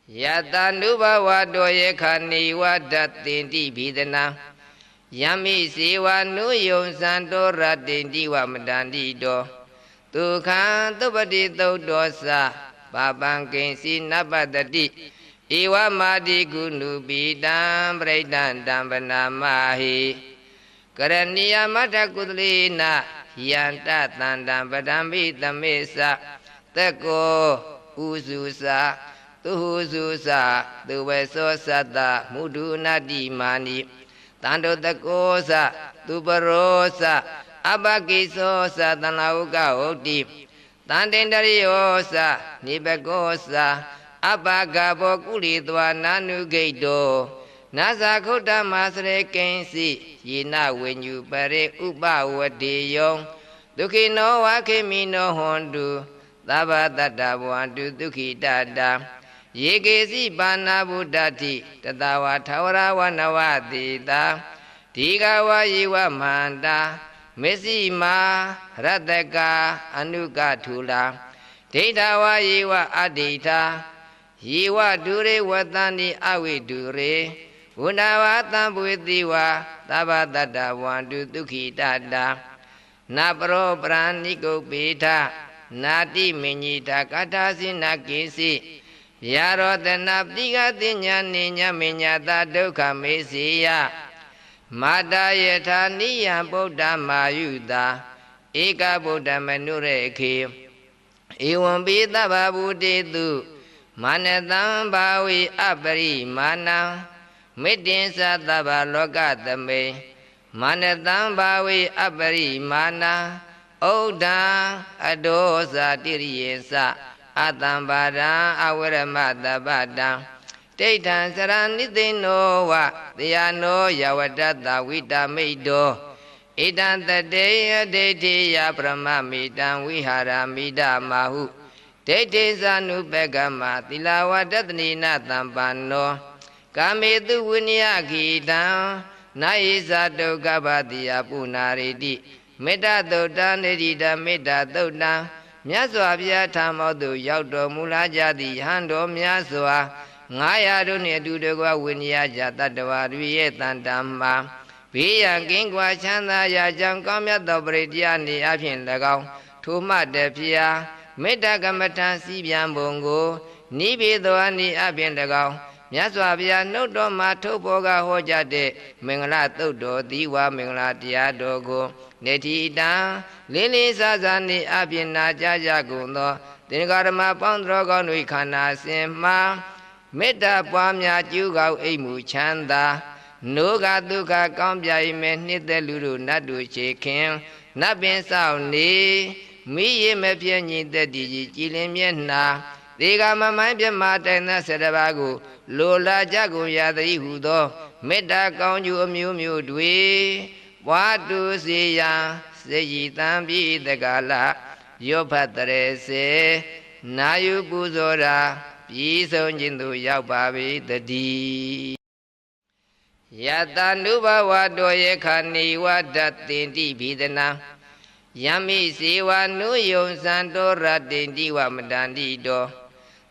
Yata nubawa doye khani wadat tinti bidana Yami siwa nuyong santo ratinti wa madandi do Tukhan tupati tau dosa Babangking sinabadati Iwa madi gunu bidam Braidan dambanamahi Karaniya mata kudlina Yanta tandam badambi tamesa Teko ususa Tuhususa Tuweso sata Mudunadi mani Tando tekosa Tubarosa Abakisosa Tanauka oti Tandendariosa Nibekosa Abagabo kulitwa nanugedo Nasa kota masre kensi Yina wenyu pare upa wadiyong Dukino wakimino hondu Taba tata wantu duki dada Yekesi bana buddhati Tatawa thawara wanawatita Tigawa yiwa manda Mesima rataka anuka thula Tetawa yiwa adita Yiwa dure watani awi dure Unawa tambuitiwa Taba tata wantu duki dada Napro praniko pita Nati minyita katasina kisi Yaro tenaptiga tinya ninya minyata dukha mesiya Mata yetha niya buddha mayuta Eka buddha manureki Iwam pita babuditu Manetam bawi apari mana Mitinsa taba lokatame Manetam bawi apari mana Oda adosa tiriyesa Atambada awaramata bada Teitan saranitino wa Tiyano yawadata vitamido Itan tadeya detiya pramamitan viharamida mahu Teitin sanupegama tilawadatnina tampano Kamitu winyakita Naisa dukabadiya punaridi Meta Dota Nidita Meta Dota Myaswa Pya Thamodu Yaudo Mula Jati Hando Myaswa Ngaya Dune Dudagwa Winya Jatadwa Riye Tandama Piya Kingwa Chanda Yajam Kamya Dobridiani Apin Lagao Tuma Depia Meta Gamatan Sibian Bongo Nibidoani Apin Lagao Myaswa Pya Nodo Matoboga Hojade Mingla Todo Diwa Mingla Diadogo Netida Lili Sazani Abina Jaja Gundo Dingarama Pandrogon Wikana Sima Meta Pamya Juga Emu Chanda Nuga Duka Kambya Ime Nite Luru Nadu Chikin Nabin Sauni Miye Mepyani Dedi Jilimyena Diga Mamai Mata Nasarabagu Lola Jagu Yadri Hudo Meta Kanju Miu Dwi Wadu siya sejitam bi degala yopatrese nayu puzora pisong jindu yapabi tadi Yata nubawa doye khani wadat tinti bidana Yami siwa nuyong santo ratinti wa madandi do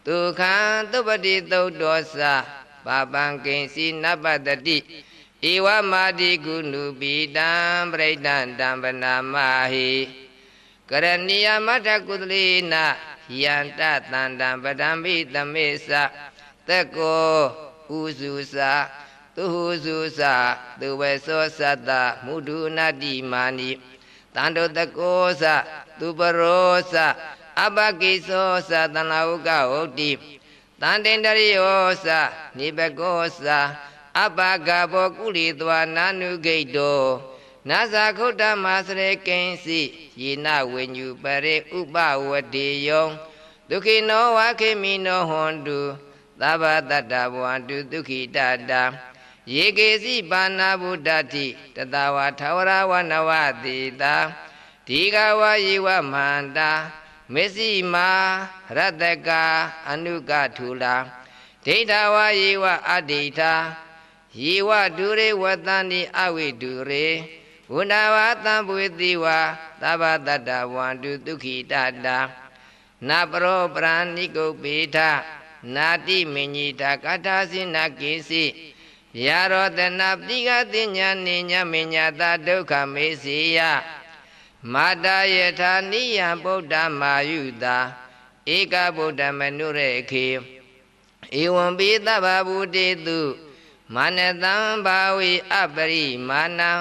Tukhan tupati tau dosa Babangking sinabadati Iwa madi gunu bidam Braidan dambanamahi Karaniya mata kudlina Yanta tandam badambi tamesa Teko ususa Tuhususa Tuweso sata Mudunadi mani Tando tekosa Tubarosa Abakisosa Tanauka oti Tandendariosa Nibekosa Abagabo kulitwa nanugedo Nasa kota masre kensi Yina wenyu pare upa wadiyong Dukino wakimino hondu Taba tata wantu duki dada Yekesi bana buddhati Tatawa thawara wanawatita Tigawa yiwa manda Mesima rataka anuka thula Tetawa yiwa adita Yiwa dure watani awi dure Unawa tambuitiwa Taba tata wantu duki dada Napro praniko pita နာတိမင်ကြီးတာကထာစိနာကိစီယာရောတနာပိကတိညာနိညာမညာတာဒုက္ခမေစီယမာတာယထာနိယံဗုဒ္ဓမာယုတာဧကဗုဒ္ဓမနုရေခေဧဝံပိသဗ္ဗဗုတေတုမာနတံဘာဝိအပရိမာဏံ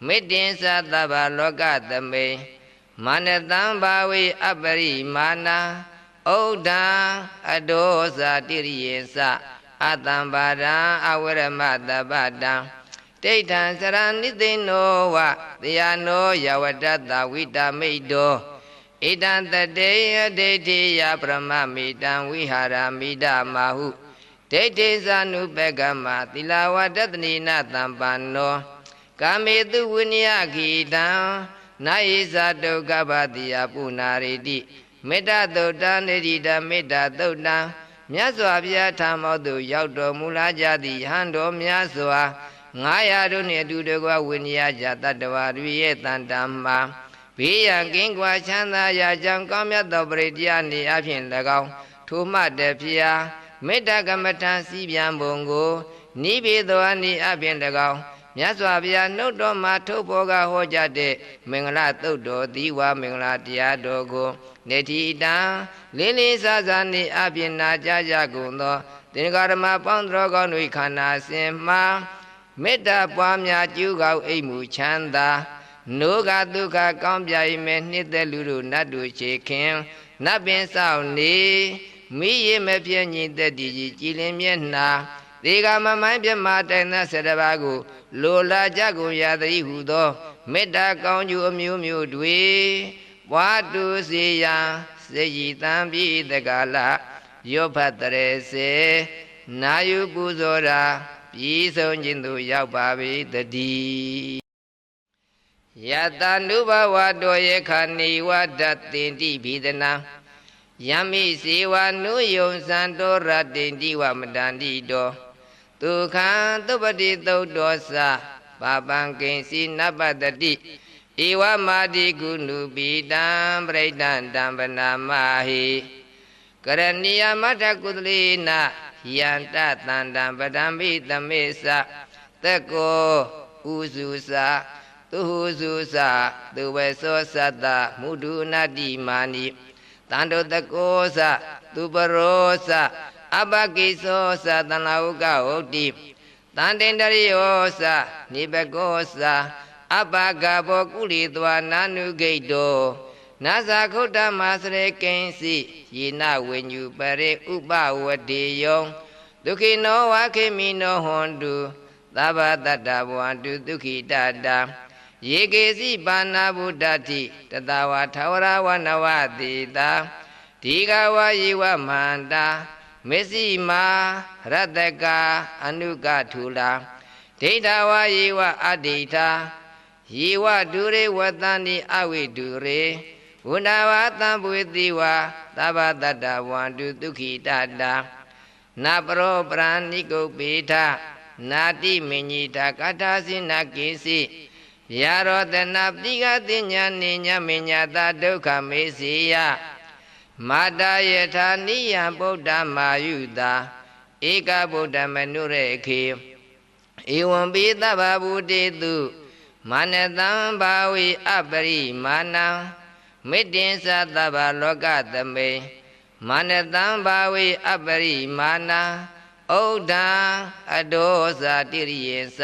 မေတ္တင်္စသဗ္ဗလောကသမေမာနတံဘာဝိအပရိမာဏံဩဒံအဒောဇာတိရိယေသအတံပါဒံအဝရမတပတံဒိဋ္ဌံစရဏိသိနောဝတယနောယဝတ္တတဝိတမိတ်တောဣတံတတေယဒိဋ္ဌိယပရမမိတံဝိဟာရမိဒမာဟုဒိဋ္ဌိသနုပကမသီလဝတ္တနိနတံပန္နောကာမေတုဝိနယခိတံနာယိဇာတုကပ္ပတိယပုနာရိတိမေတ္တသုတ်တံနေတိတမေတ္တသုတ်တံမြတ်စွာဘုရားထာမောသူရောက်တော်မူလာကြသည့်ယဟန်တော်များစွာ900တို့နှင့်အတူတကွဝိနည်းကြတတ္တဝါတွေရဲ့တန်တံမှာဘေးရန်ကင်းကွာချမ်းသာရာကြောင့်ကောင်းမြတ်သောပရိတရားနေအဖြင့်၎င်းထိုမှတည်းဖျားမေတ္တာကမ္မထံစီပြန်ပုံကိုနိဗ္ဗေသောအနိအဖြင့်၎င်းမြတ်စွာဘုရားနှုတ်တော်မှာထုတ်ဖော်ကဟောကြားတဲ့မင်္ဂလာသုတ်တော်သီဝမင်္ဂလာတရားတော်ကိုနေတိတံလေးလေးစားစားနေအဖြင့်နာကြားကြကုန်သောသင်္ကာရမပေါင်းတော်ကောင်းတို့ခန္ဓာစဉ်မှာမေတ္တာပွားများကျူးကောက်အိမ်မူချမ်းသာနိုးကဒုက္ခကောင်းပြိမဲ့နှစ်သက်လူတို့နတ်တို့ချေခင်နတ်ပင်ဆောင်နေမိရမပြည့်ညီသက်တည်ကြီးကြည်လင်မျက်နှာဒီကမမိုင်းပြမတိုင်သက်7ပါးကိုလိုလာကြကုန်ရသည်ဟုသောမေတ္တာကောင်းကျိုးအမျိုးမျိုးတွေပွားတူစေရန်စေကြည်တံပြီးတကလရောဖတ်တရေစေနာယုပူဇော်ရာပြည်ဆုံးခြင်းသို့ရောက်ပါပြီတည်းယတနုဘဝတောယေခဏိဝဒတ်တင်တိဘိဒနာယမိစေဝနုယုံစံတောရတိန်တိဝမတန္တိတောဒုက္ခံသုပတိသုတ်တောသပါပံကိဉ္စီနပတတိဧဝမာတိကုဏုပိတံပရိဒံတံပနာမဟိကရဏီယမတ္ထကုသလေနယန္တတန္တံပဒံပိသမေသသက္ကောဥစုသသူဟုစုသသူဝေသောသတ္တမုဒုနတိမာနိတန္တောတကောသသူပရောသအပကိသောသတန္လာဥကဟုတ်တိတန္တင်တရိယောသနိဘကောသအပဂဘောကုလိသွာနာနုဂိတောနာဇာခုတ္တမစရေကိဉ္စီယေနဝိညုပရေဥပဝတေယောဒုခိနောဝခေမိနောဟွန်တုသဗ္ဗတတ္တဘဝန္တုဒုခိတတံယေကေစီပါဏဗုဒ္ဓတိတတဝါထာဝရဝနဝတိတာဒီဃဝယေဝမန္တာမေစီမာရတကအနုကထုလာဒိဋ္ဌဝယေဝအဒိဋ္ဌာယေဝဒုရေဝတန္တိအဝိဒုရေဝန္ဒဝသံပွေတိဝသဗ္ဗတတ္တဝန္တုဒုခိတတံနာပရောပရဏိကုပေထနာတိမင်ကြီးတာကထာစိနာကိစီယာရောတနာပိကတိညာနိညာမညာတာဒုက္ခမေစီယမာတာယထာနိယံဗုဒ္ဓမာယုတာဧကဗုဒ္ဓမနုရေခေဧဝံပိသဗ္ဗဗုတေတုမာနတံဘာဝိအပရိမာဏံမေတ္တင်္စသဗ္ဗလောကသမေမာနတံဘာဝိအပရိမာဏံဩဒံအဒောဇာတိရိယေသ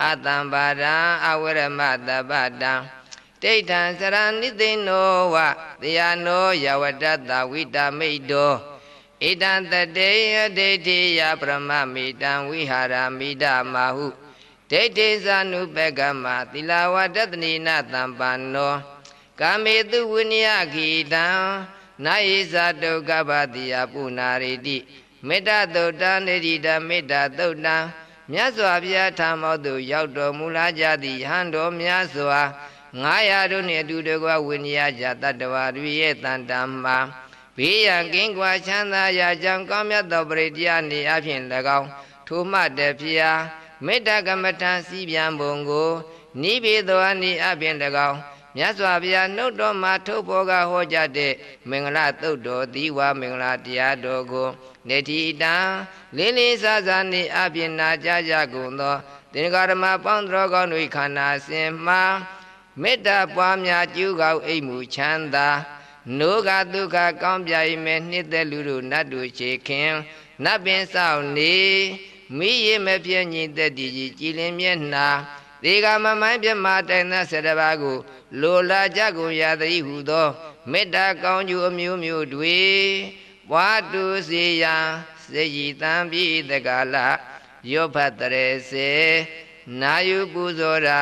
အတံပါဒံအဝရမတပတံဒိဋ္ဌံစရဏိသိနောဝတယနောယဝတ္တတဝိတမိတ်တောဣတံတတေယဒိဋ္ဌိယပရမမိတံဝိဟာရမိဒမာဟုဒိဋ္ဌိသနုပကမသီလဝတ္တနိနတံပန္နောကာမေတုဝိနယခိတံနာယိဇာတုကပ္ပတိယပုနာရိတိမေတ္တသုတ်တံနေတိတမေတ္တသုတ်တံမြတ်စွာဘုရားထာမောသူရောက်တော်မူလာကြသည့်ယဟန်တော်များစွာ900တို့နှင့်အတူတကွဝိနည်းကြတတ္တဝါတွေရဲ့တန်တံမှာဘေးရန်ကင်းကွာချမ်းသာရာကြောင့်ကောင်းမြတ်သောပရိတရားနေအဖြင့်၎င်းထိုမှတည်းဖျားမေတ္တာကမ္မထံစီပြန်ပုံကိုနိဗ္ဗေသောအနိအဖြင့်၎င်း မြတ်စွာဘုရားနှုတ်တော်မှာထုတ်ဖော်ကဟောကြားတဲ့မင်္ဂလာသုတ်တော်သီဝမင်္ဂလာတရားတော်ကိုနေတိတံလေးလေးစားစားနေအပြင်နာကြကြကုန်သောသင်္ဃာရမပေါင်းတော်ကောင်းတို့ခန္ဓာစဉ်မှာမေတ္တာပွားများကျူးကောက်အိမ်မူချမ်းသာနိုးကဒုက္ခကောင်းပြိုင်မဲ့နှစ်သက်လူတို့နတ်တို့ချေခင်နတ်ပင်ဆောင်နေမိရမပြည့်ညီသက်တည်ကြီးကြည်လင်မျက်နှာဒီကမမိုင်းပြမတိုင်သော7ပါးကိုလိုလာကြကုန်ရသည်ဟုသောမေတ္တာကောင်းကျိုးအမျိုးမျိုးတွေပွားတူစေရန်စေရည်တံပြည်တကလာရောဖတ်တရေစေနာယုပူဇော်ရာ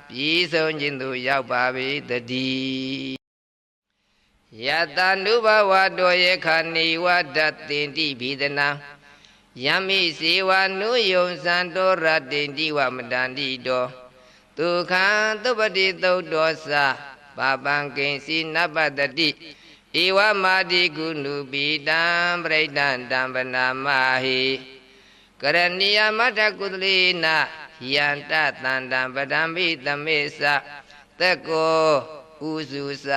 ပြည်ဆုံးခြင်းသို့ရောက်ပါပေတည်းယတနုဘဝတောယေခဏိဝဒတ်တင်တိဘိဒနာယမိစေဝနုယုံစံတောရတင်တိဝမတန္တိတောဒုက္ခံသုပတိသုတ်တောသပါပံကိဉ္စီနပတတိဧဝမာတိကုဏုပိတံပရိဒံတံပနာမဟိကရဏီယမတ္ထကုသလေနယန္တတန္တံပဒံပိသမေသသက်ကောဥစုသ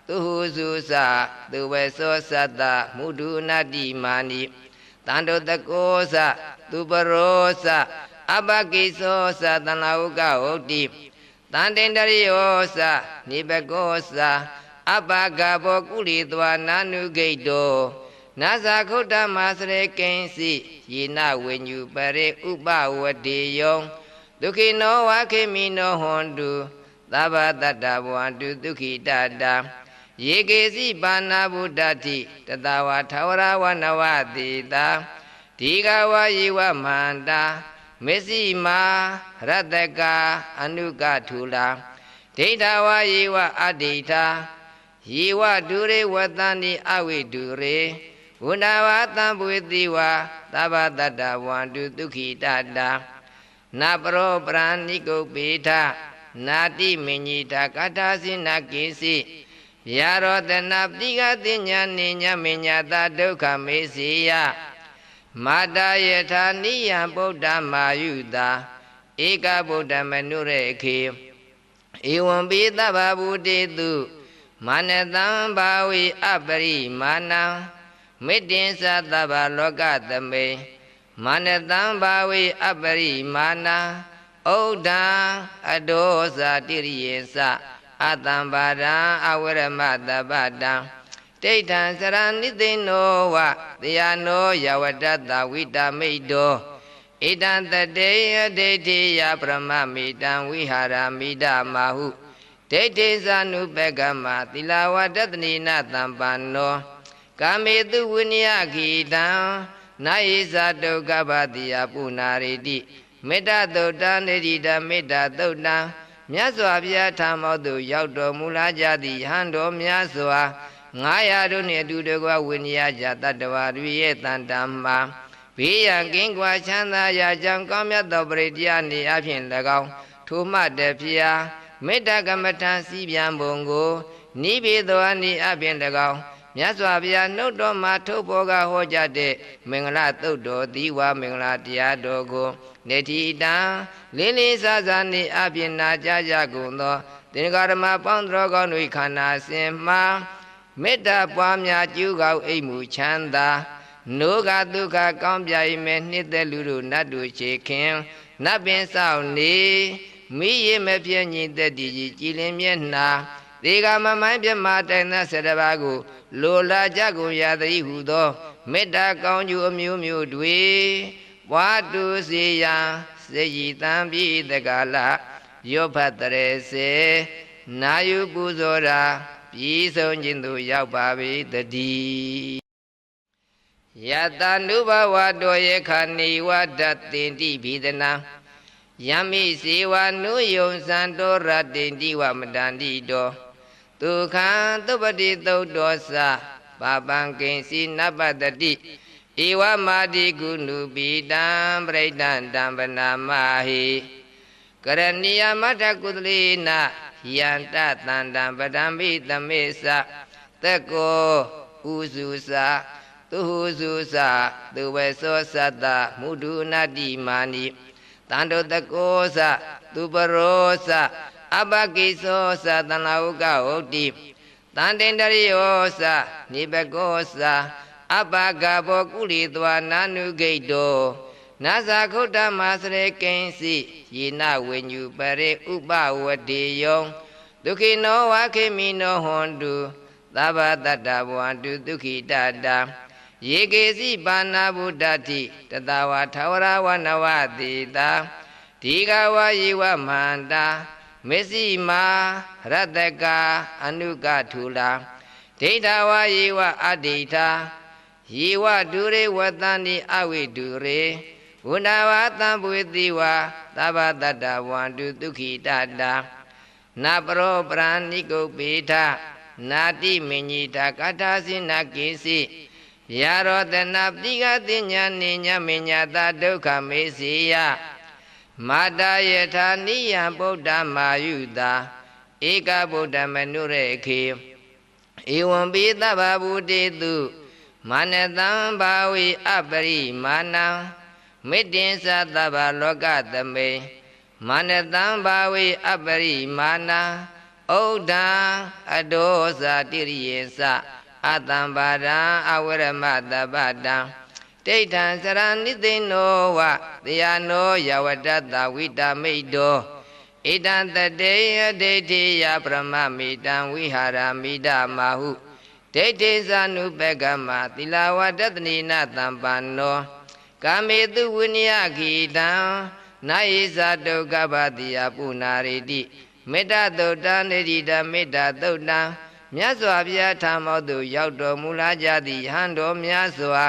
သူဟုစုသသူဝေသောသတ္တမုဒုနာတိမာနိတန္တုတကောသသူပရောသအပကိသောသတန္လာဥကဟုတ်တိတန်တင်တရိယောသနိဘကောသအပကဘောကုလိတဝနာနုဂိတောနာဇာခုတ္တမစရေကိဉ္စီယေနဝိညုပရိဥပဝတိယောဒုက္ခိနောဝခေမိနောဟွန်တုသဗ္ဗတတ္တဘဝန္တုဒုက္ခိတတံယေကေစီပါဏဗုဒ္ဓတိတတဝါထာဝရဝနဝတိတာဒီဃဝယေဝမန္တာမေစီမာရတကအနုကထုလာဒိဋ္ဌဝယေဝအဒိဋ္ဌာယေဝဒုရေဝတန္တိအဝိဒုရေဝုဏဝသံပွေတိဝသဗ္ဗတတ္တဝန္တုဒုက္ခိတတံနပရောပရဏိကုပေထနာတိမညိတာကထာစိနကိစီယာရောတနာပိကတိညာနိညာမညာတာဒုက္ခမေစီယမာတာယထာနိယံဗုဒ္ဓမာယုတာဧကဗုဒ္ဓမနုရေခေဧဝံပိသဗ္ဗဗုတေတုမာနတံဘာဝိအပရိမာဏံမေတ္တင်္စသဗ္ဗလောကသမေမာနတံဘာဝိအပရိမာဏံဩဒံအဒောဇာတိရိယေသအတံပါဒံအဝရမတပတံဒိဋ္ဌံစရဏိသိနောဝတယနောယဝတ္တတဝိတမိတ်တောဣတံတတေယဒိဋ္ဌိယပရမမိတံဝိဟာရမိဒမာဟုဒိဋ္ဌိသနုပကမသီလဝတ္တနိနတံပန္နောကာမေတုဝိနယခိတံနာယိသတုကပ္ပတိယပုဏ္ဏရေတိမေတ္တသုတ်တံနေတိတမေတ္တသုတ်တံမြတ်စွာဘုရားထာမောသို့ရောက်တော်မူလာကြသည့်ယဟန်တော်များစွာ900တို့နှင့်အတူတကွဝိနည်းကြတတ္တဝါတွေရဲ့တန်တမ်းမှာဘေးရန်ကင်းကွာချမ်းသာရာကြောင့်ကောင်းမြတ်သောပရိတရားနေအဖြစ်၎င်းထိုမှတည်းဖျားမေတ္တကမ္မထံစီပြန်ပုံကိုနိဗ္ဗေသောအနိအပြင်၎င်းမြတ်စွာဘုရားနှုတ်တော်မှာထုတ်ဖော်ကဟောကြားတဲ့မင်္ဂလာသုတ်တော်သီဝမင်္ဂလာတရားတော်ကိုနေတိတံလေးလေးစားစားနေအပြင်နာကြကြကုန်သောသင်္ဃာရမပေါင်းတော်ကောင်းတို့ခန္ဓာစဉ်မှာမေတ္တာပွားများကျူးကောက်အိမ်မူချမ်းသာနိုးကဒုက္ခကောင်းပြိုင်မဲ့နှစ်သက်လူတို့နတ်တို့ချေခင်နတ်ပင်ဆောင်နေမိရမပြည့်ညီသက်တည်ကြီးကြည်လင်မျက်နှာဒီကမမိုင်းပြမတိုင်သော7ပါးကိုလိုလာကြကုန်ရသည်ဟုသောမေတ္တာကောင်းကျိုးအမျိုးမျိုးတွေပွားတူစေရန်စေရည်တံပြည်တကလာရောဖတ်တရေစေနာယုပူဇော်ရာပြည်ဆုံးခြင်းသို့ရောက်ပါပေတည်းယတနုဘဝတောယေခဏိဝဒတ်တင်တိဘိဒနာယမိစေဝနုယုံစံတောရတင်တိဝမတန္တိတောဒုက္ခံသုပတိသုတ်တောသပါပံကိဉ္စီနပတတိဧဝမာတိကုဏုပိတံပရိဒံတံပနာမဟိကရဏီယမတ္ထကုသလေနယန္တတန္တံပဒံပိသမေသသက်ကောဥစုသသူဟုစုသသူဝေသောသတ္တမုဒုနာတိမာနိတန္တုတကောသသူပရောသ အပကိသောသတန္လာဥကဟုတ်တိတန်တင်တရိယောသနိဘကောသအပကဘောကုလီသွာနာနုဂိတ်တောနာဇာခုတ္တမစရေကိဉ္စီယေနဝိညုပရေဥပဝတေယောဒုခိနောဝခေမိနောဟွန်တုသဗ္ဗတတ္တဘဝန္တုဒုခိတတံယေကေစီပါဏဗုဒ္ဓတိတတဝါထာဝရဝနဝတိတာဒီဃဝယေဝမန္တာမေစီမာရတကာအနုကထုလာဒိဋ္ဌဝယေဝအဒိဋ္ဌာယေဝဒုရေဝတန္တိအဝိဒုရေဝန္ဒဝသံပွေတိဝသဗ္ဗတတ္တဝန္တုဒုခိတတံနာပရောပရဏိကုပေထနာတိမညိတာကထာစိနကိစီယာရောတနာပိကတိညာနိညာမညာတာဒုက္ခမေစီယမာတာယထာနိယံဗုဒ္ဓမာယုတာဧကဗုဒ္ဓမနုရေခေဧဝံပိသဗ္ဗဗုတေတုမာနတံဘာဝိအပရိမာဏံမေတ္တင်္စသဗ္ဗလောကသမေမာနတံဘာဝိအပရိမာဏံဩဒံအဒောဇာတိရိယေသအတံပါဒံအဝရမတပတံဒိဋ္ဌံစရဏိသိနောဝတေယနောယဝတ္တတဝိတမိတ်တောဣတံတတေယဒိဋ္ဌိယပရမမိတံဝိဟာရမိဒမာဟုဒိဋ္ဌိသနုပကမသီလဝတ္တနိနတံပန္နောကာမေတုဝိနယခိတံနာယိဇာဒုက္ခပတိယပုနာရိတိမေတ္တသုတ်တံနေတိတမေတ္တသုတ်တံမြတ်စွာဘုရားထာမောသို့ရောက်တော်မူလာကြသည့်ယဟန်တော်များစွာ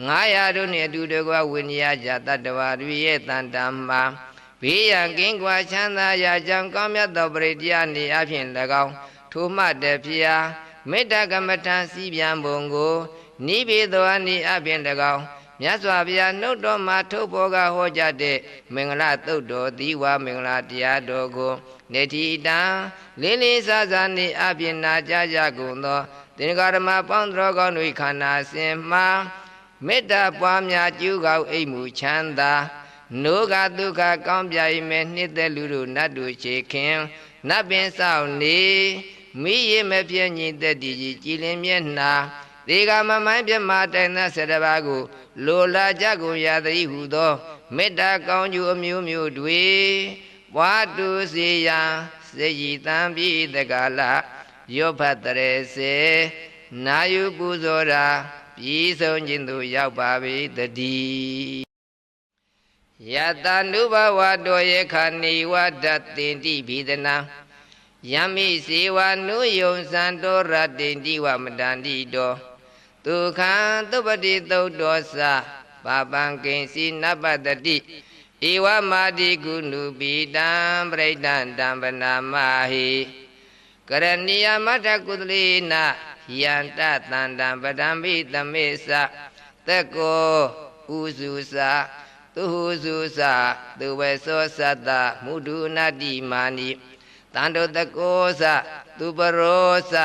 900တို့နှင့်အတူတကွဝိနည်းကြတတ္တဝါတွေရဲ့တန်တံမှာဘေးရန်ကင်းကွာချမ်းသာရာကြောင့်ကောင်းမြတ်သောပရိတရားနေအဖြင့်၎င်းထိုမှတည်းဖျားမေတ္တာကမ္မထံစီပြန်ပုံကိုနိဗ္ဗေသောအနိအဖြင့်၎င်းမြတ်စွာဘုရားနှုတ်တော်မှာထုတ်ဖော်ကဟောကြားတဲ့မင်္ဂလာသုတ်တော်သီဝမင်္ဂလာတရားတော်ကိုနေတိတံလေးလေးစားစားနေအဖြင့်နာကြားကြကုန်သောသင်္ကာရမပေါင်းတော်ကောင်းတို့ခန္ဓာစဉ်မှာမေတ္တာပွားများကျူးကောက်အိမ်မူချမ်းသာနိုးကဒုက္ခကောင်းပြိမဲ့နှစ်သက်လူတို့နတ်တို့ချေခင်နတ်ပင်ဆောင်နေမိရမပြည့်ညင်သက်တည်ကြီးကြည်လင်မျက်နှာဒီကမမိုင်းပြမတိုင်သက်7ပါးကိုလိုလာကြကုန်ရသည်ဟုသောမေတ္တာကောင်းကျိုးအမျိုးမျိုးတွေပွားတူစေရန်စေရည်တံပြည်တကလရောဖတ်တရေစေနာယုပူဇော်ရာပြည်ဆုံးခြင်းသို့ရောက်ပါပြီတည်းယတနုဘဝတောယေခဏိဝဒတ်တင်တိဘိဒနာယမိစေဝနုယုံစံတောရတိန်တိဝမတန္တိတောဒုက္ခံသုပတိသုတ်တောသပါပံကိဉ္စီနပတတိဧဝမာတိကုဏုပိတံပရိဒံတံပနာမဟိကရဏီယမတ္ထကုသလေနယန္တတန္တံပဒံပိသမေသသက္ကောဥစုသသူဟုစုသသူဝေသောသတ္တမုဒုနတိမာနိတန္တောတကောသသူပရောသ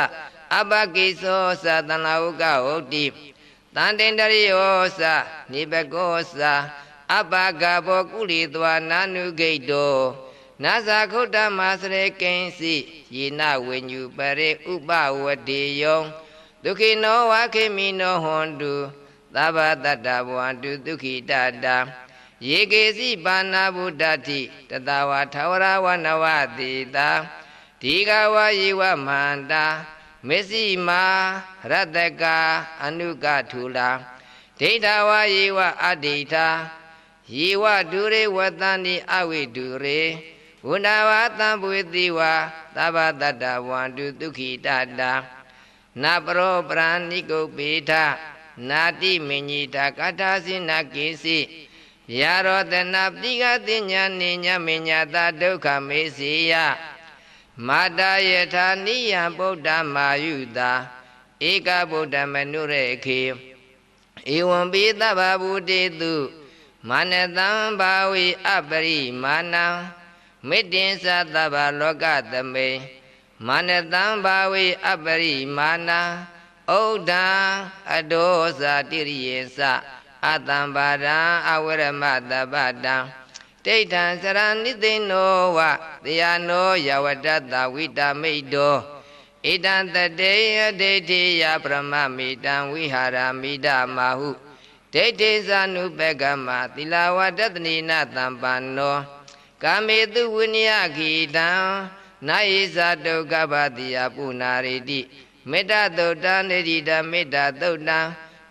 အပကိသောသတန္လာဥကဟုတ်တိတန်တင်တရိယောသနိဘကောသအပကဘောကုလီသွာနာနုဂိတ်တောနာဇာခုတ္တမစရေကိဉ္စီယေနဝိညုပရေဥပဝတေယောဒုခိနောဝခေမိနောဟွန်တုသဗ္ဗတတ္တဘဝန္တုဒုခိတတံယေကေစီပါဏဗုဒ္ဓတိတတဝါထာဝရဝနဝတိတာဒီဃဝယေဝမန္တာမေစီမာရတကာအနုကထုလာဒိဋ္ဌဝယေဝအဒိဋ္ဌာယေဝဒုရေဝတန္တိအဝိဒုရေဝန္ဒဝသံပွေတိဝသဗ္ဗတတ္တဝန္တုဒုခိတတံနာပရောပရဏိကုပေထနာတိမညိတာကထာစိနကိစီယာရောတနာပိကတိညာနိညာမညာတာဒုက္ခမေစီယမာတာယထာနိယံဗုဒ္ဓမာယုတာဧကဗုဒ္ဓမနုရေခေဧဝံပိသဗ္ဗဗုတေတုမာနတံဘာဝိအပရိမာဏံမေတ္တင်္စသဗ္ဗလောကသမေမာနတံဘာဝိအပရိမာဏံဩဒံအဒောဇာတိရိယေသအတံပါဒံအဝရမတပတံဒ တိဋ္ဌံစရဏိသိနောဝတရားနောယဝတ္တဝိတမိတ်တောဣတံတတေယဒိဋ္ဌိယပရမမိတံဝိဟာရမိဒမာဟုဒိဋ္ဌိသနုပကမသီလဝတ္တနိနသံပန္နောကာမေတုဝိနယခိတံနာယိသတုကပ္ပတိယပုနာရိတိမေတ္တသုတ်တံနေတိတမေတ္တသုတ်တံ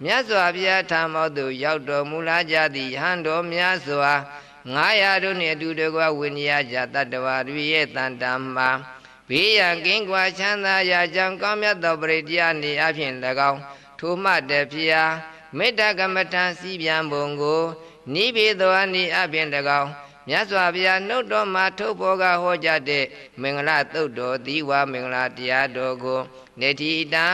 မြတ်စွာဘုရားထာမောသို့ရောက်တော်မူလာကြသည့်ယဟန်တော်များစွာ900တို့နှင့်အတူတကွဝိနည်းကြတတ္တဝါတွေရဲ့တန်တမ်းမှာဘေးရန်ကင်းကွာချမ်းသာရာကြောင့်ကောင်းမြတ်သောပရိတရားနေအဖြစ်၎င်းထိုမှတည်းဖျားမေတ္တာကမ္မထံစီပြန်ပုံကိုနိဗ္ဗေသောအနေအဖြစ်၎င်းမြတ်စွာဘုရားနှုတ်တော်မှာထုတ်ဖော်ကဟောကြားတဲ့မင်္ဂလာသုတ်တော်သီဝမင်္ဂလာတရားတော်ကိုနေတိတံ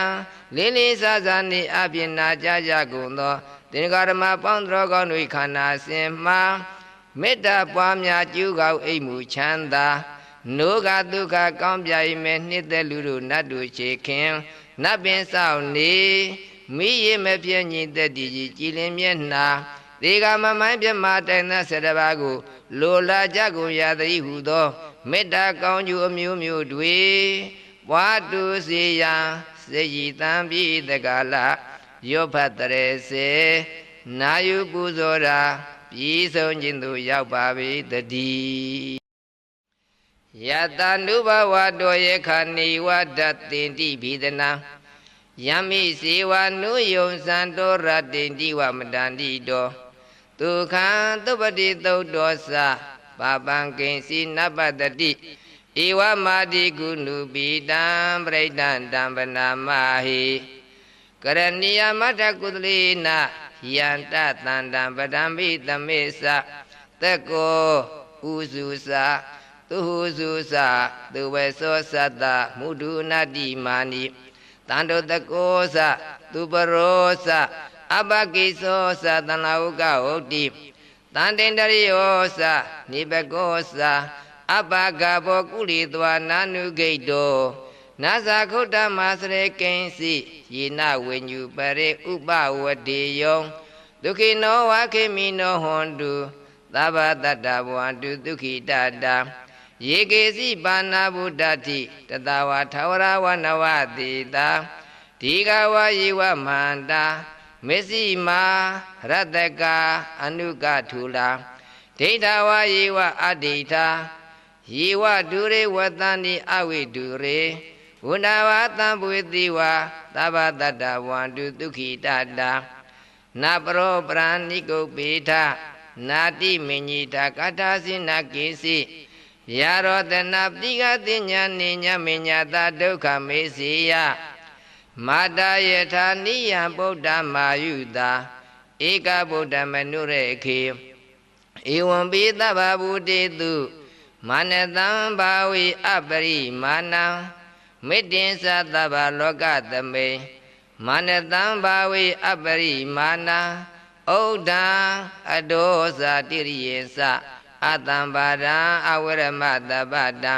လေးလေးစားစားနေအဖြစ်နာကြားကြကုန်သောသင်္ဃာရမပေါင်းတော်ကောင်းတို့ခန္ဓာစဉ်မှာမေတ္တာပွားများကျူးကောက်အိမ်မူချမ်းသာနိုးကဒုက္ခကောင်းပြိုင်မဲ့နှစ်သက်လူတို့နတ်တို့ချေခင်နတ်ပင်ဆောင်နေမိရမပြည့်ညီသက်တည်ကြည်လင်မျက်နှာဒီကမမိုင်းပြမတိုင်သော7ပါးကိုလိုလာကြကုန်ရသည်ဟုသောမေတ္တာကောင်းကျိုးအမျိုးမျိုးတွေပွားတူစေရန်စေရည်တံပြည်တကလာရောဖတ်တရေစေနာယုပူဇော်ရာပြည်ဆုံးခြင်းသို့ရောက်ပါပေတည်းယတနုဘဝတောယေခဏိဝဒတ်တင်တိဘိဒနာယမိစေဝနုယုံစံတောရတင်တိဝမတန္တိတောဒုက္ခံသုပတိသုတ်တောသပါပံကိဉ္စီနပတတိဧဝမာတိကုဏုပိတံပရိဒံတံပနာမဟိကရဏီယမတ္တကုသလေနယန္တတန္တံပဒံဘိသမေသသက္ကောဥစုသသူဟုစုသသူဝေသောသတ္တမုဒုနာတိမာနိတန္တောတကောသသူပရောသအပကိသောသတန္လာဥကဟုတ်တိတန္တင်တရိယောသနိဘကောသအပကဘောကုလိတဝနာနုဂိတောနာဇာခုတ္တမစရေကိဉ္စီယေနဝိညုပရေဥပဝတေယောဒုက္ခိနောဝခေမိနောဟွန်တုသဗ္ဗတတ္တဘဝန္တုဒုက္ခိတတံယေကေစီပါဏဗုဒ္ဓတိတတဝါထာဝရဝနဝတိတာဒီဃဝယေဝမန္တာမေစီမာရတကအနုကထူလာဒိဋ္ဌဝယေဝအဒိဋ္ဌာယေဝဒုရေဝတန္တိအဝိဒုရေဝန္ဒဝသံပွေတိဝသဗ္ဗတတ္တဝန္တုဒုက္ခိတတံနပရောပရဏိကုပေထနာတိမညိတာကထာစိနကိစီယာရောတနာပိကတိညာနိညာမညာတာဒုက္ခမေစီယမာတာယထာနိယံဗုဒ္ဓမာယုတာဧကဗုဒ္ဓမနုရေခေဧဝံပိသဗ္ဗဗုတေတုမာနတံဘာဝိအပရိမာဏံမေတ္တင်္စသဗ္ဗလောကသမေမာနတံဘာဝိအပရိမာဏံဩဒံအဒောဇာတိရိယေသအတံပါဒံအဝရမတပတံ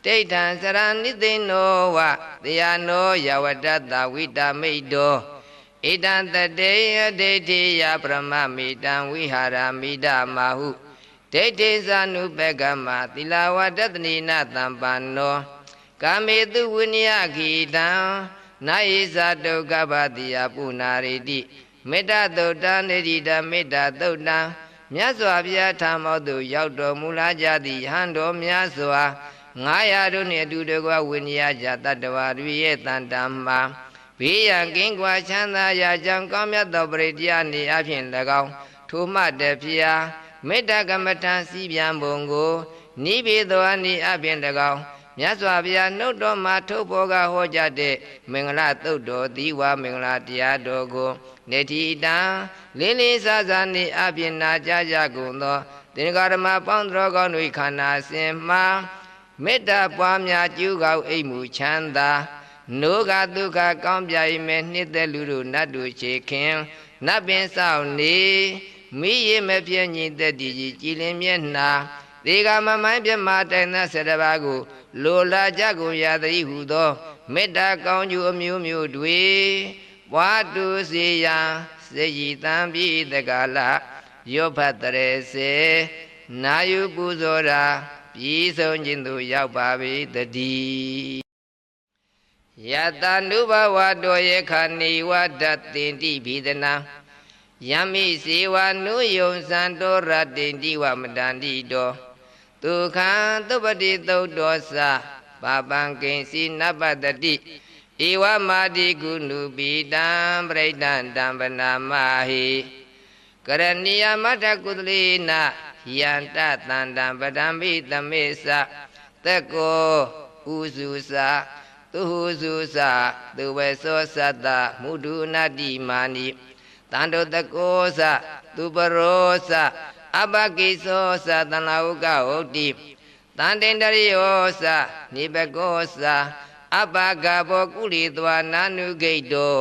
တိဋ္ဌံစရဏိသိနောဝတရားနောယဝတ္တဝိတမိတ်တောဣတံတတေယဒိဋ္ဌိယပရမမိတံဝိဟာရမိဒမာဟုဒိဋ္ဌိသနုပကမသီလဝတ္တနိနသံပန္နောကာမေတုဝိနယခိတံနာယိသတုကပ္ပတိယပုနာရိတိမေတ္တသုတ်တံနေတိတမေတ္တသုတ်တံမြတ်စွာဘုရားထာမောသို့ရောက်တော်မူလာကြသည့်ယဟန်တော်များစွာ900တို့နှင့်အတူတကွဝိနည်းကြတတ္တဝါတွေရဲ့တန်တမ်းမှာဘေးရန်ကင်းကွာချမ်းသာရာကြောင့်ကောင်းမြတ်သောပရိတရားနေအဖြစ်၎င်းထိုမှတည်းဖျားမေတ္တာကမ္မထံစီပြန်ပုံကိုနိဗ္ဗေသောအနေအဖြစ်၎င်းမြတ်စွာဘုရားနှုတ်တော်မှာထုတ်ဖော်ကဟောကြားတဲ့မင်္ဂလာသုတ်တော်သီဝမင်္ဂလာတရားတော်ကိုနေတိတံလေးလေးစားစားနေအဖြစ်နာကြားကြကုန်သောသင်္ဃာရမပေါင်းတော်ကောင်းတို့ခန္ဓာစဉ်မှာမေတ္တာပွားများကျူးကောက်အိမ်မူချမ်းသာနိုးကဒုက္ခကောင်းပြိုင်မဲ့နှစ်သက်လူတို့နတ်တို့ချေခင်နတ်ပင်ဆောင်နေမိရမပြည့်ညီသက်တည်ကြည်လင်မျက်နှာဒီကမမိုင်းပြမတိုင်သော7ပါးကိုလိုလာကြကုန်ရသည်ဟုသောမေတ္တာကောင်းကျိုးအမျိုးမျိုးတွေပွားတူစေရန်စေရည်တံပြည်တကလယောဖတ်တရေစေ နာယူပူဇော်တာပြီးဆုံးခြင်းသို့ရောက်ပါပေတည်းယတနုဘဝတောယေခဏိဝဒတ်တင်တိဘိဒနာယမိစေဝနုယုံစံတောရတိန်တိဝမတန္တိတောဒုက္ခံသုပတိသုတ်တောသပါပံကိဉ္စီနပတတိဧဝမာတိကုဏုပိတံပရိဒံတံပနာမဟိကရဏီယမတ္ထကုသလေနယန္တတန္တံပဒံမိသမေသသက္ကောဥစုသသူဟုစုသသူဝေသောသတ္တမုဒုနာတိမာနိတန္တုတကောသသူပရောသအပကိသောသတနာဥကဟုတ်တိတန္တင်တရိယောသနိဘကောသအပကဘောကုလိတဝနာနုဂိတော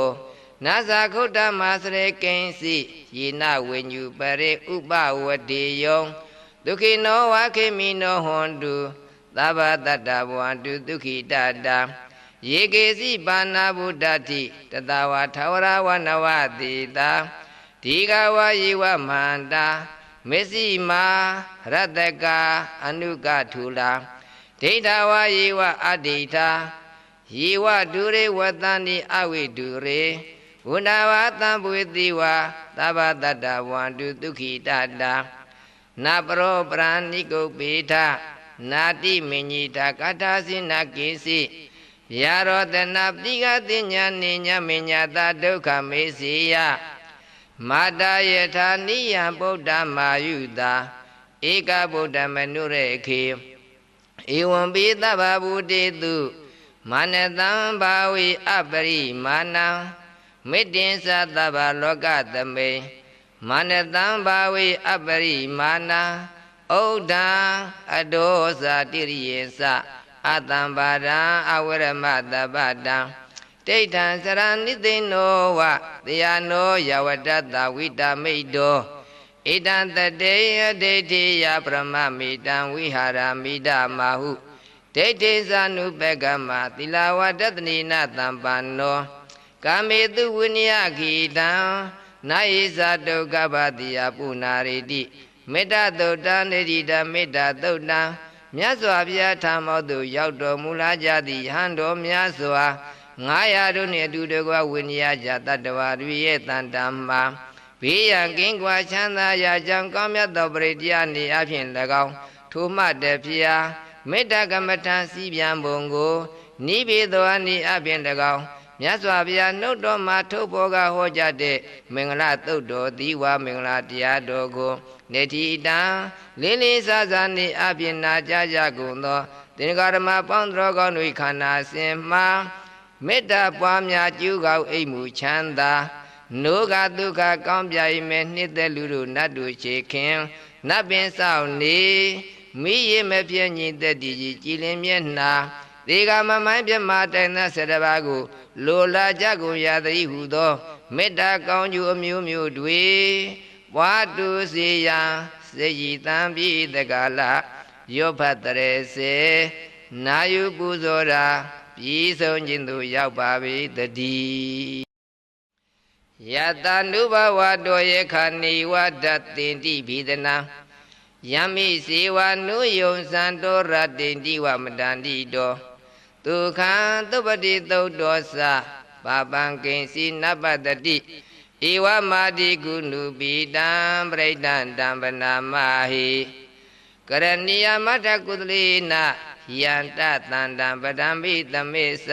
နာဇာခုတ္တမစရေကိဉ္စီယေနဝိညုပရေဥပဝတေယောဒုက္ခိနောဝခေမိနောဟွန်တုသဗ္ဗတတ္တဘဝန္တုဒုက္ခိတတံယေကေစီပါဏဗုဒ္ဓတိတတဝါထာဝရဝနဝတိတာဒီဃဝယေဝမန္တာမေစီမာရတကာအနုကထုလာဒိဋ္ဌဝယေဝအဒိဋ္ဌာယေဝဒုရေဝတန္တိအဝိဒုရေဝန္ဒဝသံပွေတိဝသဗ္ဗတတ္တဝန္တုဒုက္ခိတတံနာပရောပရဏိကုပေထနာတိမညိတာကထာစိနကိစီယာရောတနာပိကတိညာနိညာမညာတာဒုက္ခမေစီယမာတာယထာနိယံဗုဒ္ဓမာယုတာဧကဗုဒ္ဓမနုရေခေဧဝံပိသဗ္ဗဗုတေတုမာနတံဘာဝိအပရိမာဏံမေတ္တင်္စသဗ္ဗလောကသမေမာနတံဘာဝိအပရိမာဏံဩဒံအဒောဇာတိရိယေသအတံပါဒံအဝရမတပတံဒိဋ္ဌံစရဏိသိနောဝတယနောယဝတ္တတဝိတမိတ်တောဣတံတတေယဒိဋ္ဌိယပရမမိတံဝိဟာရမိဒမာဟုဒိဋ္ဌိသနုပကမသီလဝတ္တနိနတံပန္နောကာမေတုဝိနယခိတံနာယိဇာဒုက္ခပတိယပုနာရိတိမေတ္တသုတ်တံနေတိတမေတ္တသုတ်တံမြတ်စွာဘုရားထာမောသို့ရောက်တော်မူလာကြသည့်ယဟန်တော်များစွာ900တို့နှင့်အတူတကွဝိနည်းကြတတ္တဝါတွေရဲ့တန်တံမှာဘေးရန်ကင်းကွာချမ်းသာရာကြောင့်ကောင်းမြတ်သောပရိတရားနေအဖြင့်၎င်းထိုမှတည်းဖျားမေတ္တာကမ္မထံစီပြန်ပုံကိုနိဗ္ဗေသောအနိအဖြင့်၎င်းမြတ်စွာဘုရားနှုတ်တော်မှာထုတ်ဖော်ကဟောကြားတဲ့မင်္ဂလာသုတ်တော်သီဝမင်္ဂလာတရားတော်ကိုနေတိတံလေးလေးစားစားနေအဖြင့်နာကြားကြကုန်သောသင်္ကာရမပေါင်းတော်ကောင်းတို့ခန္ဓာစဉ်မှာမေတ္တာပွားများကျူးကောက်အိမ်မူချမ်းသာနိုးကဒုက္ခကောင်းပြိမဲ့နှစ်သက်လူတို့နတ်တို့ချေခင်နတ်ပင်ဆောင်နေမိရမပြည့်ညင်သက်တည်ကြီးကြည်လင်မျက်နှာဒီကမမိုင်းပြမတိုင်သက်7ပါးကိုလိုလာကြကုန်ရသည်ဟုသောမေတ္တာကောင်းကျိုးအမျိုးမျိုးတွေပွားတူစေရန်စေရည်တံပြည်တကလရောဖတ်တရေစေနာယူပူဇော်တာပြီးဆုံးခြင်းသို့ရောက်ပါပေတည်းယတနုဘဝတောယေခဏိဝဒတ်တင်တိဘိဒနာယမိစေဝနုယုံစံတောရတိန်တိဝမတန္တိတောဒုက္ခံသုပတိသုတ်တောသပါပံကိဉ္စီနပတတိဧဝမာတိကုဏုပိတံပရိဒံတံပနာမဟိကရဏီယမတ္ထကုသလေနယန္တတန္တံပဒံမိသမေသ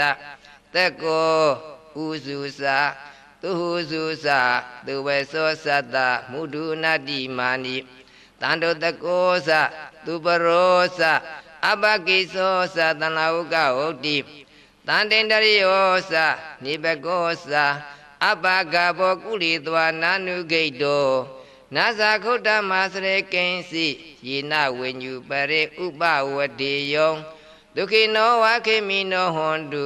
သက္ကောဥစုသသူဟုစုသသူဝေသောသတ္တမုဒုနာတိမာနိတန္တုတကောသသူပရောသအပကိသောသတနာဥကဟုတ်တိတန္တင်တရိယောသနိဘကောသအပကဘောကုလိတဝနာနုဂိတောနာဇာခုတ္တမစရေကိဉ္စီယေနဝိညုပရေဥပဝတေယောဒုက္ခိနောဝခေမိနောဟွန်တု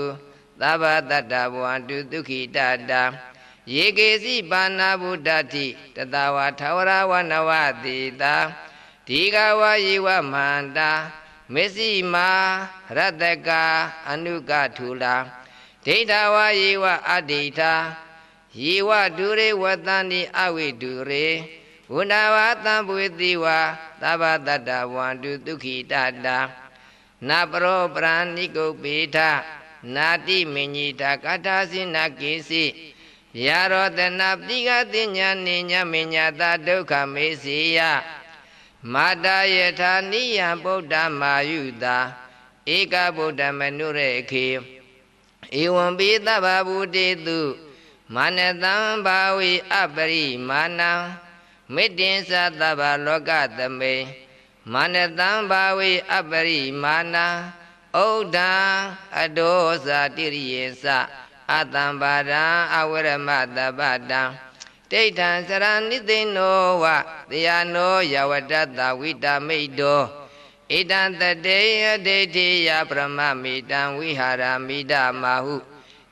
သဗ္ဗတတ္တဘဝန္တုဒုက္ခိတတံယေကေစီပါဏဗုဒ္ဓတိတတဝါထာဝရဝနဝတိတာဒီဃဝယေဝမန္တာမေစီမာရတကာအနုကထုလာဒိဋ္ဌဝယေဝအဒိဋ္ဌာယေဝဒုရေဝတန္တိအဝိဒုရေဝ ဝန္ဒဝါသံပွေတိဝါသဗ္ဗတတ္တဝန္တုဒုက္ခိတတာနာပရောပရဏိကုပေထနာတိမညိတာကထာစိနာကိစီယာရောတနာပတိကတိညာနိညာမညာတာဒုက္ခမေစီယမာတာယထာနိယံဗုဒ္ဓမာယုတာဧကဗုဒ္ဓမနုရေခေဧဝံပိသဗ္ဗဗုတေတုမာနတံဘာဝိအပရိမာဏံမေတ္တင်္စသဗ္ဗလောကသမေမာနတံဘာဝိအပရိမာဏံဩဒံအဒောဇာတိရိယေသအတံပါဒံအဝရမတပတံဒိဋ္ဌံစရဏိသိနောဝတယနောယဝတ္တဝိတမိတ်တောဣတံတတေယဒိဋ္ဌိယပရမမိတံဝိဟာရမိဒမာဟု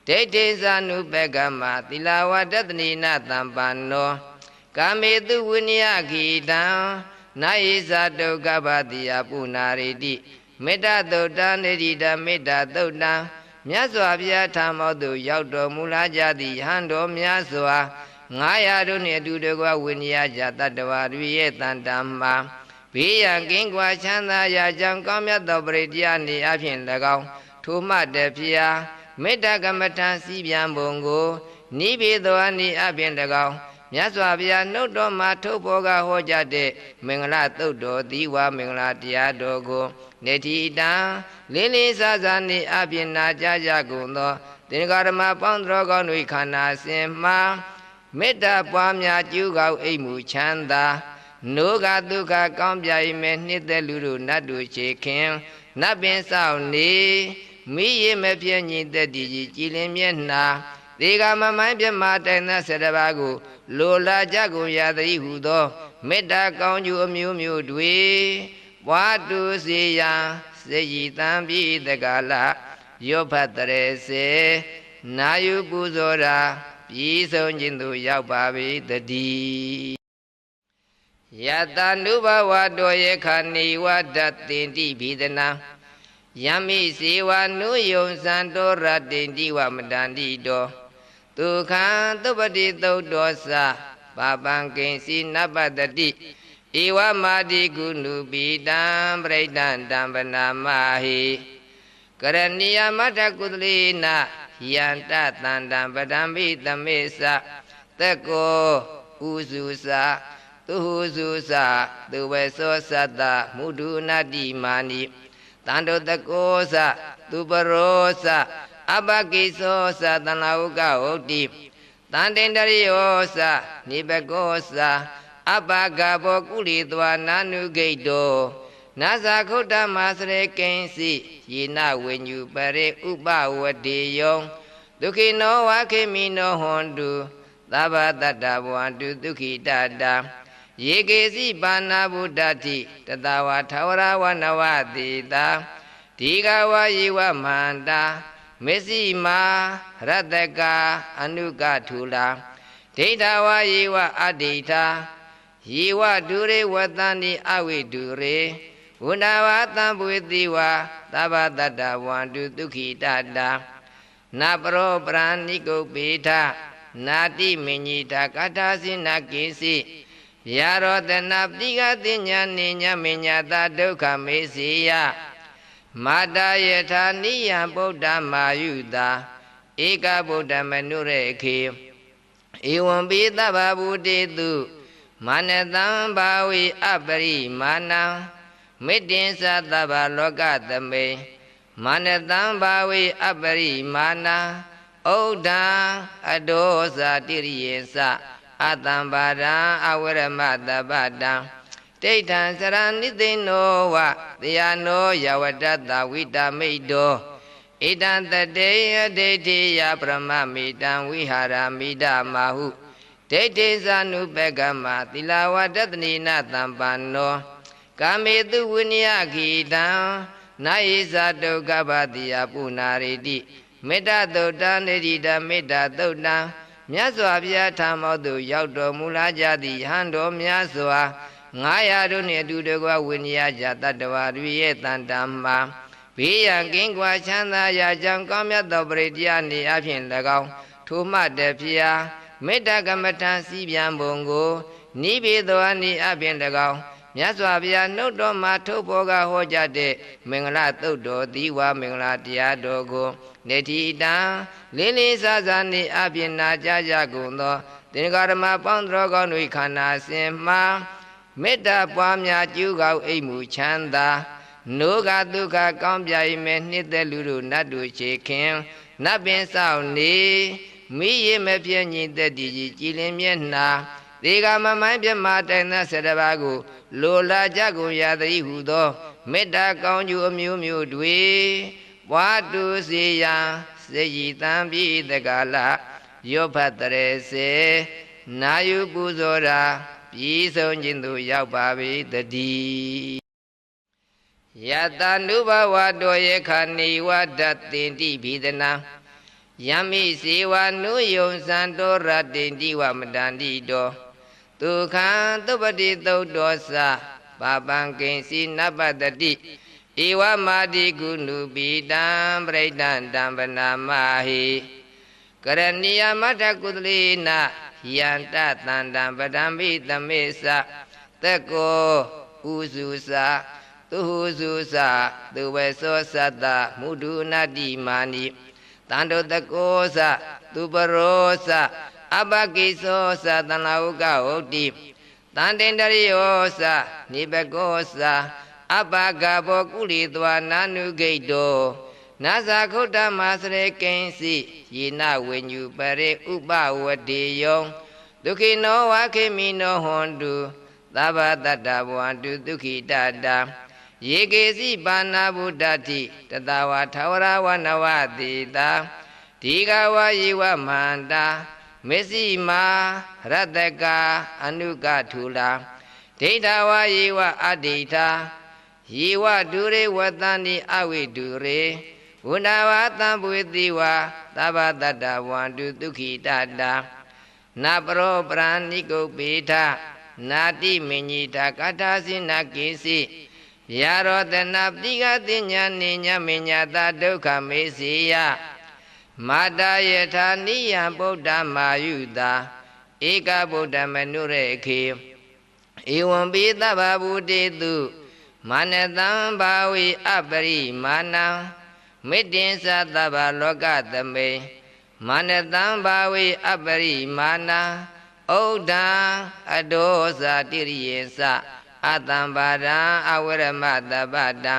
ဒိဋ္ဌိသနုပကမသီလဝတ္တနိနတံပန္နောကာမေတုဝိနယခိတံနာယိသတုကပ္ပတိယပုနာရိတိမေတ္တသုတ်တံနေတိတမေတ္တသုတ်တံမြတ်စွာဘုရားထာမောသို့ရောက်တော်မူလာကြသည့်ယဟန်တော်များစွာ900တို့နှင့်အတူတကွဝိနည်းကြတတ္တဝါတွေရဲ့တန်တမ်းမှာဘေးရန်ကင်းကွာချမ်းသာရာကြောင့်ကောင်းမြတ်သောပရိတရားနေအဖြစ်၎င်းထိုမှတည်းဖျားမေတ္တာကမ္မထံစီပြန်ပုံကိုနိဗ္ဗေသောအနိအဖြစ်၎င်းမြတ်စွာဘုရားနှုတ်တော်မှာထုတ်ဖော်ကဟောကြားတဲ့မင်္ဂလာသုတ်တော်သီဝမင်္ဂလာတရားတော်ကိုနေတိတံလေးလေးစားစားနေအပြင်နာကြကြကုန်သောသင်္ဃာရမပေါင်းတော်ကောင်းတို့ခန္ဓာစဉ်မှာမေတ္တာပွားများကျူးကောက်အိမ်မူချမ်းသာနိုးကဒုက္ခကောင်းပြိုင်မဲ့နှစ်သက်လူတို့နတ်တို့ချေခင်နတ်ပင်ဆောင်နေမိရမပြည့်ညီသက်တည်ကြည်လင်မျက်နှာဒီကမမိုင်းပြမတိုင်သော7ပါးကိုလိုလာကြကုန်ရသည်ဟုသောမေတ္တာကောင်းကျိုးအမျိုးမျိုးတွေပွားတူစေရန်စေရည်တံပြည်တကလာရောဖတ်တရေစေနာယုပူဇော်ရာပြည်ဆုံးခြင်းသို့ရောက်ပါပေတည်းယတနုဘဝတောယေခဏိဝဒတ်တင်တိဘိဒနာယမိစေဝနုယုံစံတောရတင်တိဝမတန္တိတောဒုက္ခံသုပတိသုတ်တောသပါပံကိဉ္စီနပတတိဧဝမာတိကုဏုပိတံပရိဒံတံပနာမဟိကရဏီယမထကုသလေနယန္တတန္တံပဒံပိသမေသသက္ကောဥစုသသူဟုစုသသူဝေသောသတ္တမုဒုနာတိမာနိတန္တောတကောသသူပရောသအပကိသောသတန္လာဥကဟုတ်တိတန္တင်တရိယောသနိဘကောသအပကဘောကုလိတဝနာနုဂိတောနာဇာခုတ္တမစရေကိဉ္စီယေနဝိညုပရေဥပဝတေယောဒုက္ခိနောဝခေမိနောဟွန်တုသဗ္ဗတတ္တဘဝန္တုဒုက္ခိတတာယေကေစီပါဏဗုဒ္ဓတိတတဝါထာဝရဝနဝတိတာဒီဃဝယေဝမန္တာမေစီမာရတကအနုကထုလာဒိဋ္ဌဝယေဝအဒိဋ္ဌာယေဝဒုရေဝတန္တိအဝိဒုရေဝန္ဒဝါသံပွေတိဝါသဗ္ဗတတ္တဝန္တုဒုက္ခိတတာနာပရောပရဏိကုပေထနာတိမညိတာကထာစိနာကိစီယာရောတနာပတိကတိညာနိညာမညာတာဒုက္ခမေစီယမာတာယထာနိယံဗုဒ္ဓမာယုတာဧကဗုဒ္ဓမနုရေခေဧဝံပိသဗ္ဗဗုတေတုမာနတံဘာဝိအပရိမာဏံမေတ္တင်္စသဗ္ဗလောကသမေမာနတံဘာဝိအပရိမာဏံဩဒံအဒောဇာတိရိယေသအတံပါဒံအဝရမတပတံဒိဋ္ဌံစရဏိသိနောဝတယနောယဝတ္တဝိတမိတ်တောဣတံတတေယဒိဋ္ဌိယပရမမိတံဝိဟာရမိဒမာဟုဒိဋ္ဌိသနုပကမသီလဝတ္တနိနတံပန္နောကာမေတုဝိနယခိတံနာယိသတုကပ္ပတိယပုနာရိတိမေတ္တသုတ်တံနေတိတမေတ္တသုတ်တံမြတ်စွာဘုရားထာမောသို့ရောက်တော်မူလာကြသည့်ယဟန်တော်များစွာ900တို့နှင့်အတူတကွဝိနည်းကြတတ္တဝါတွေရဲ့တန်တမ်းမှာဘေးရန်ကင်းကွာချမ်းသာရာကြောင့်ကောင်းမြတ်သောပရိတရားနေအဖြစ်၎င်းထိုမှတည်းဖျားမေတ္တာကမ္မထံစီပြန်ပုံကို နိဗ္ဗေသောအနိအပြင်တကောင်မြတ်စွာဘုရားနှုတ်တော်မှာထုတ်ဖော်ကဟောကြားတဲ့မင်္ဂလာသုတ်တော်သီဝမင်္ဂလာတရားတော်ကိုနေတိတံလေးလေးစားစားနေအပြင်နာကြကြကုန်သောသင်္ကာရမပေါင်းတော်ကောင်းတို့ခန္ဓာစဉ်မှာမေတ္တာပွားများကျူးကောက်အိမ်မူချမ်းသာနိုးကဒုက္ခကောင်းပြိမဲ့နှစ်သက်လူတို့နတ်တို့ချေခင်နတ်ပင်ဆောင်နေမိရမပြည့်ညင်သက်တည်ကြည်လင်မျက်နှာဒီကမမိုင်းပြမတိုင်သော7ပါးကိုလိုလာကြကုန်ရသည်ဟုသောမေတ္တာကောင်းကျိုးအမျိုးမျိုးတွေပွားတူစေရန်စေရည်တံပြည်တကလာရောဖတ်တရေစေနာယုပူဇော်ရာပြည်ဆုံးခြင်းသို့ရောက်ပါ၏တည်းယတနုဘဝတောယေခဏိဝဒတ်တင်တိဘိဒနာယမိစေဝနုယုံစံတောရတင်တိဝမတန္တိတောဒုက္ခံသုပတိသုတ်တော်စပါပံကိဉ္စီနပတတိဧဝမာတိကုဏုပိတံပရိဒံတံပနာမဟိကရဏီယမတ္ထကုသလေနယန္တတန္တံပဒံမိသမေသသက္ကောဥစုစသူဟုစုစသူဝေသောသတ္တမုဒုနာတိမာနိတန္တုတကောသသူပရောသအပကိသောသတန္လာဥကဟုတ်တိတန္တင်တရိယောသနိဘကောသအပကဘောကုလိတဝနာနုဂိတောနာဇာခုတ္တမစရေကိဉ္စီယေနဝိညုပရေဥပဝတေယောဒုက္ခိနောဝခေမိနောဟွန်တုသဗ္ဗတတ္တဘဝန္တုဒုက္ခိတတံယေကေစီပါဏဗုဒ္ဓတိတတဝါထာဝရဝနဝတိတာဒီဃဝယေဝမန္တာမေစီမာရတကာအနုကထုလာဒိဋ္ဌဝယေဝအဒိဋ္ဌာယေဝဒုရေဝတန္တိအဝိဒုရေဝန္ဒဝသံပွေတိဝသဗ္ဗတတ္တဝန္တုဒုက္ခိတတံနာပရောပရဏိကုပေထနာတိမညိတာကထာစိနာကိစီယာရောတနာပိကတိညာနိညာမညာတာဒုက္ခမေစီယမာတာယထာနိယံဗုဒ္ဓမာယုတာဧကဗုဒ္ဓမနုရေခေဧဝံပိသဗ္ဗဗုတေတုမာနတံဘာဝိအပရိမာဏံမေတ္တင်္စသဗ္ဗလောကသမေမာနတံဘာဝိအပရိမာဏံဩဒံအဒောဇာတိရိယေသအတံပါဒံအဝရမတပတံ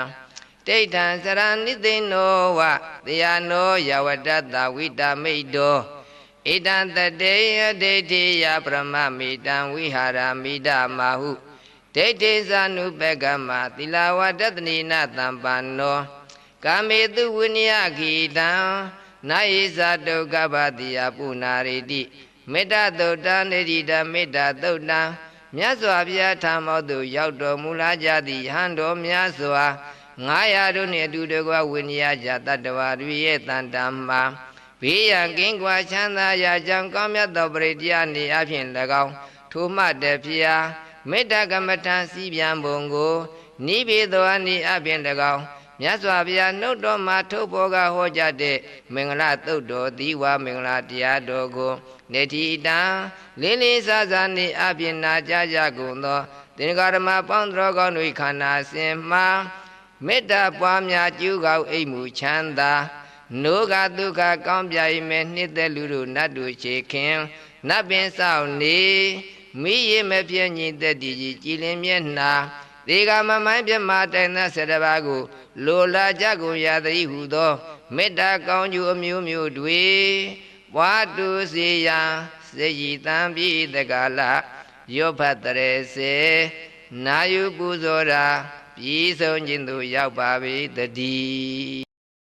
ဒိဋ္ဌံစရဏိသိနောဝတေယနောယဝတ္တတဝိတမိတ်တောဣတံတတေယဒိဋ္ဌိယပရမမိတံဝိဟာရမိဒမာဟုဒိဋ္ဌိသနုပကမသီလဝတ္တနိနတံပန္နောကာမေတုဝိနယခိတံနာယိဇာဒုက္ခပတိယပုနာရိတိမေတ္တသုတ်တံနေတိတမေတ္တသုတ်တံမြတ်စွာဘုရားထာမောသို့ရောက်တော်မူလာကြသည့်ယဟန်တော်များစွာ900တို့နှင့်အတူတကွဝိနည်းကြတတ္တဝါတွေရဲ့တန်တမ်းမှာဘေးရန်ကင်းကွာချမ်းသာရာကြောင့်ကောင်းမြတ်သောပရိတရားနေအဖြင့်၎င်းထိုမှတည်းဖျားမေတ္တာကမ္မထံစီပြန်ပုံကိုနိဗ္ဗေသောအနိအဖြင့်၎င်းမြတ်စွာဘုရားနှုတ်တော်မှာထုတ်ဖော်ကဟောကြားတဲ့မင်္ဂလာသုတ်တော်သီဝမင်္ဂလာတရားတော်ကိုနေတိတံလေးလေးစားစားနေအပြင်နာကြကြကုန်သောသင်္ကာရမပေါင်းတော်ကောင်းတို့ခန္ဓာစဉ်မှာမေတ္တာပွားများကျူးကောက်အိမ်မူချမ်းသာနိုးကဒုက္ခကောင်းပြိမဲ့နှစ်သက်လူတို့နတ်တို့ချေခင်နတ်ပင်ဆောင်နေမိရမပြည့်ညင်သက်တည်ကြည်လင်မျက်နှာဒီကမမိုင်းပြမတိုင်သော7ပါးကိုလိုလာကြကုန်ရသည်ဟုသောမေတ္တာကောင်းကျိုးအမျိုးမျိုးတွေပွားတူစေရန်စေရည်တံပြည်တကလာရောဖတ်တရေစေနာယုပူဇော်ရာပြည်ဆုံးခြင်းသို့ရောက်ပါ၏တည်း